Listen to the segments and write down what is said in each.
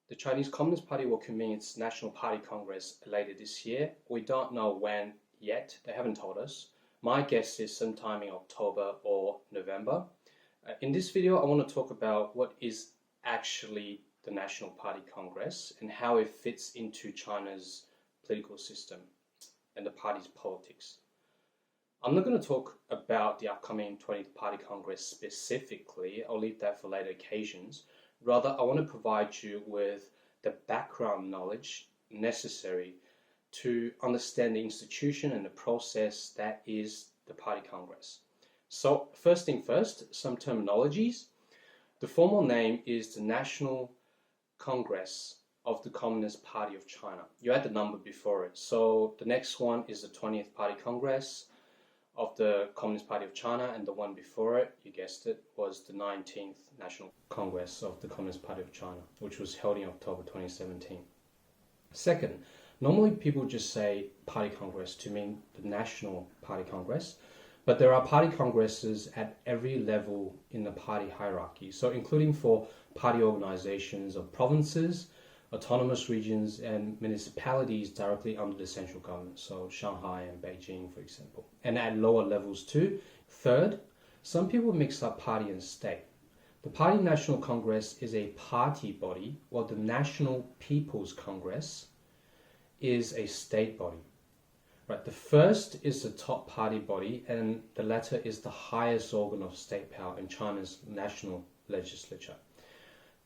The Chinese Communist Party will convene its National Party Congress later this year. We don't know when yet. They haven't told us. My guess is sometime in October or November. In this video, I want to talk about what is actually the National Party Congress and how it fits into China's political system and the party's politics. I'm not going to talk about the upcoming 20th Party Congress specifically. I'll leave that for later occasions. Rather, I want to provide you with the background knowledge necessary to understand the institution and the process that is the Party Congress. So, first thing first, some terminologies. The formal name is the National Congress of the Communist Party of China. You had the number before it. So, the next one is the 20th Party Congress of the Communist Party of China, and the one before it, you guessed it, was the 19th National Congress of the Communist Party of China, which was held in October 2017. Second, normally people just say Party Congress to mean the National Party Congress, but there are party congresses at every level in the party hierarchy, so including for party organizations of provinces, autonomous regions and municipalities directly under the central government, so Shanghai and Beijing, for example, and at lower levels too. Third, some people mix up party and state. The Party National Congress is a party body, while the National People's Congress is a state body. Right, the first is the top party body, and the latter is the highest organ of state power in China's national legislature.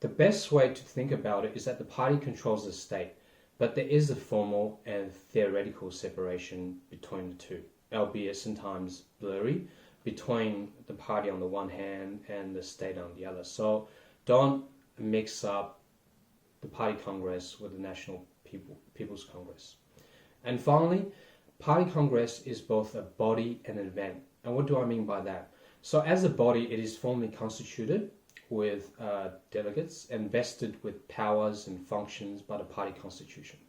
The best way to think about it is that the party controls the state, but there is a formal and theoretical separation between the two, albeit sometimes blurry, between the party on the one hand and the state on the other. So don't mix up the Party Congress with the National People's Congress. And finally, Party Congress is both a body and an event. And what do I mean by that? So as a body, it is formally constituted with delegates and vested with powers and functions by the party constitution.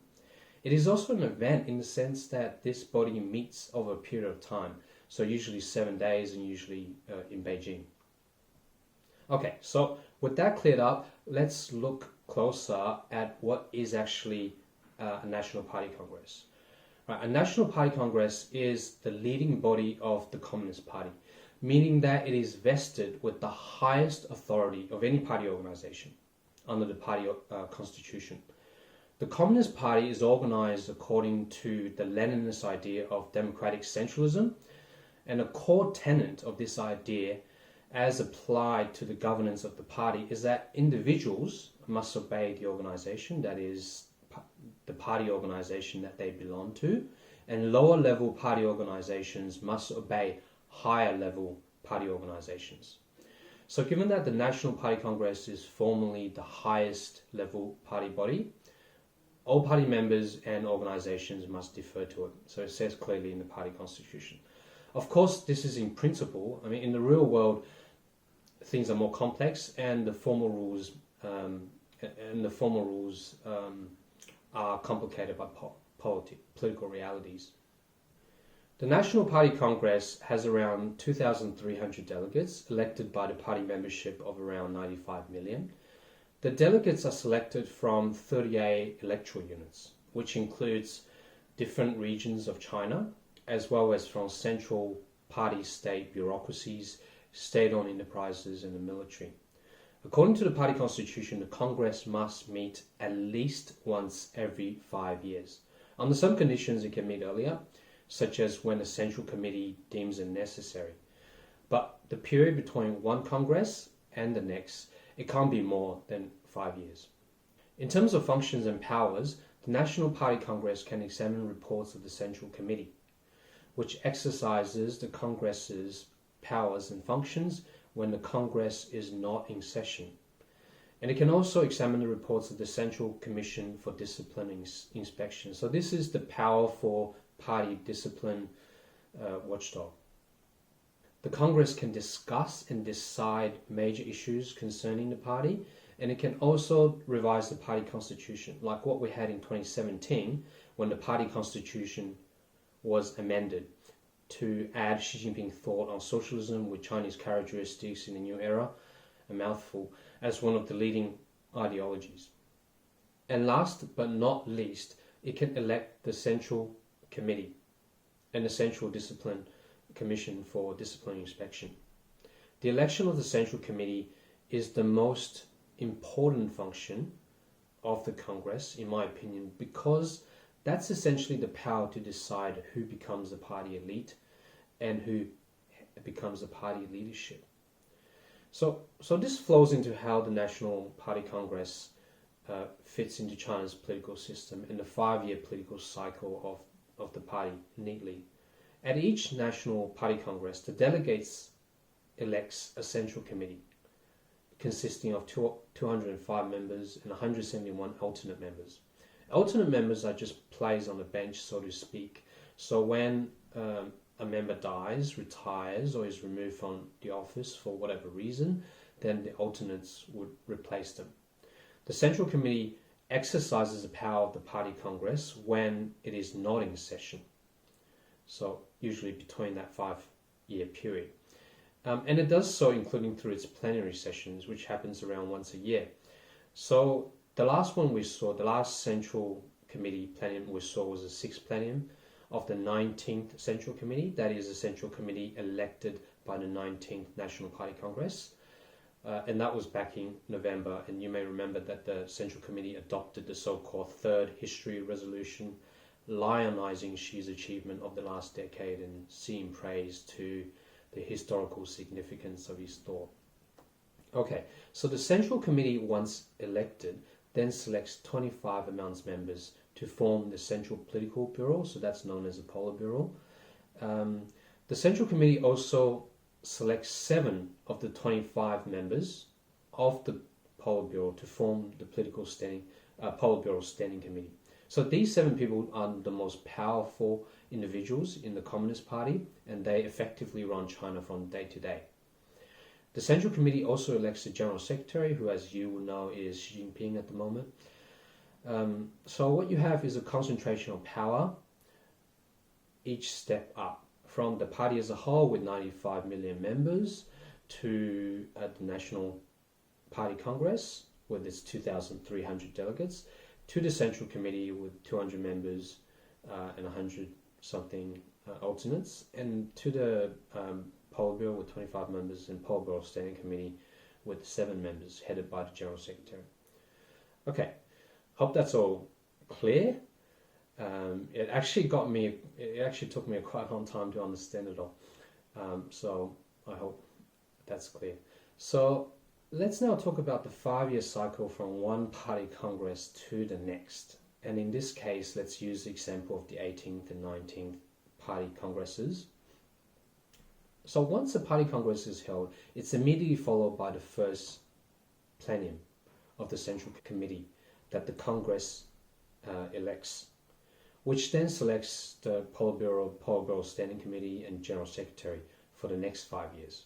It is also an event in the sense that this body meets over a period of time, so usually 7 days and usually in Beijing. Okay, so with that cleared up, let's look closer at what is actually a National Party Congress. Right, a National Party Congress is the leading body of the Communist Party, meaning that it is vested with the highest authority of any party organization under the party constitution. The Communist Party is organized according to the Leninist idea of democratic centralism, and a core tenet of this idea as applied to the governance of the party is that individuals must obey the organization, that is the party organization that they belong to, and lower level party organizations must obey higher level party organizations. So given that the National Party Congress is formally the highest level party body, all party members and organizations must defer to it. So it says clearly in the party constitution. Of course, this is in principle. I mean, in the real world, things are more complex, and the formal rules are complicated by political realities. The National Party Congress has around 2,300 delegates elected by the party membership of around 95 million. The delegates are selected from 38 electoral units, which includes different regions of China, as well as from central party state bureaucracies, state-owned enterprises and the military. According to the party constitution, the Congress must meet at least once every 5 years. Under some conditions, it can meet earlier, such as when the Central Committee deems it necessary. But the period between one Congress and the next, it can't be more than 5 years. In terms of functions and powers, the National Party Congress can examine reports of the Central Committee, which exercises the Congress's powers and functions when the Congress is not in session. And it can also examine the reports of the Central Commission for Discipline Inspection. So this is the powerful party discipline watchdog. The Congress can discuss and decide major issues concerning the party, and it can also revise the party constitution, like what we had in 2017 when the party constitution was amended to add Xi Jinping thought on socialism with Chinese characteristics in the new era, a mouthful, as one of the leading ideologies. And last but not least, it can elect the Central Committee and the Central Discipline Commission for discipline inspection. The election of the Central Committee is the most important function of the Congress, in my opinion, because that's essentially the power to decide who becomes the party elite and who becomes the party leadership. So this flows into how the National Party Congress fits into China's political system and the 5-year political cycle of the party neatly. At each National Party Congress, the delegates elects a Central Committee consisting of 205 members and 171 alternate members. Alternate members are just players on the bench, so to speak. So when a member dies, retires, or is removed from the office for whatever reason, then the alternates would replace them. The Central Committee exercises the power of the Party Congress when it is not in session. So usually between that 5-year period. And it does so including through its plenary sessions, which happens around once a year. So the last one we saw, the last Central Committee plenum we saw was the 6th plenum of the 19th Central Committee. That is a Central Committee elected by the 19th National Party Congress. And that was back in November. And you may remember that the Central Committee adopted the so-called Third History Resolution, lionizing Xi's achievement of the last decade and seeing praise to the historical significance of his thought. Okay, so the Central Committee, once elected, then selects 25 among its members to form the Central Political Bureau, so that's known as the Politburo. The Central Committee also selects 7 of the 25 members of the Politburo to form the Politburo Standing Committee. So these 7 people are the most powerful individuals in the Communist Party, and they effectively run China from day to day. The Central Committee also elects the General Secretary, who, as you will know, is Xi Jinping at the moment. So what you have is a concentration of power each step up, from the party as a whole with 95 million members to the National Party Congress with its 2,300 delegates, to the Central Committee with 200 members and 100 something alternates, and to the Politburo with 25 members and Politburo Standing Committee with 7 members headed by the General Secretary. Okay, hope that's all clear. It actually took me a quite long time to understand it all. So I hope that's clear. So let's now talk about the 5-year cycle from one party congress to the next. And in this case, let's use the example of the 18th and 19th party congresses. So once a party congress is held, it's immediately followed by the first plenum of the Central Committee that the Congress elects, which then selects the Politburo Standing Committee and General Secretary for the next 5 years.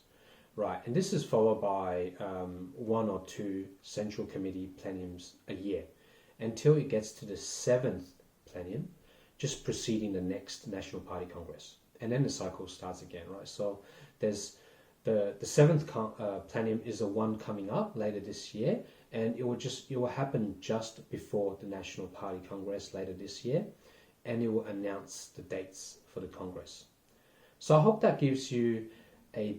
Right, and this is followed by 1 or 2 Central Committee plenums a year until it gets to the 7th plenum, just preceding the next National Party Congress. And then the cycle starts again, right? So there's the 7th plenum is the one coming up later this year, and it will happen just before the National Party Congress later this year, and it will announce the dates for the Congress. So I hope that gives you a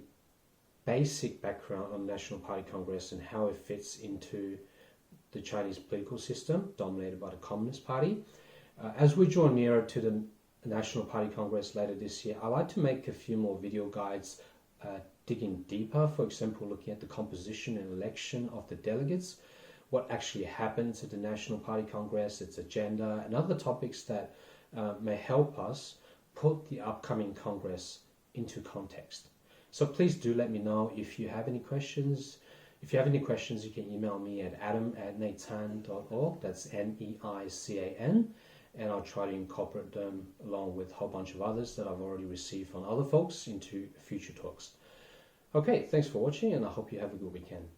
basic background on the National Party Congress and how it fits into the Chinese political system dominated by the Communist Party. As we draw nearer to the National Party Congress later this year, I'd like to make a few more video guides digging deeper, for example, looking at the composition and election of the delegates, what actually happens at the National Party Congress, its agenda, and other topics that may help us put the upcoming Congress into context. So please do let me know if you have any questions. If you have any questions, you can email me at adam@neican.org. That's NEICAN. And I'll try to incorporate them along with a whole bunch of others that I've already received from other folks into future talks. Okay, thanks for watching, and I hope you have a good weekend.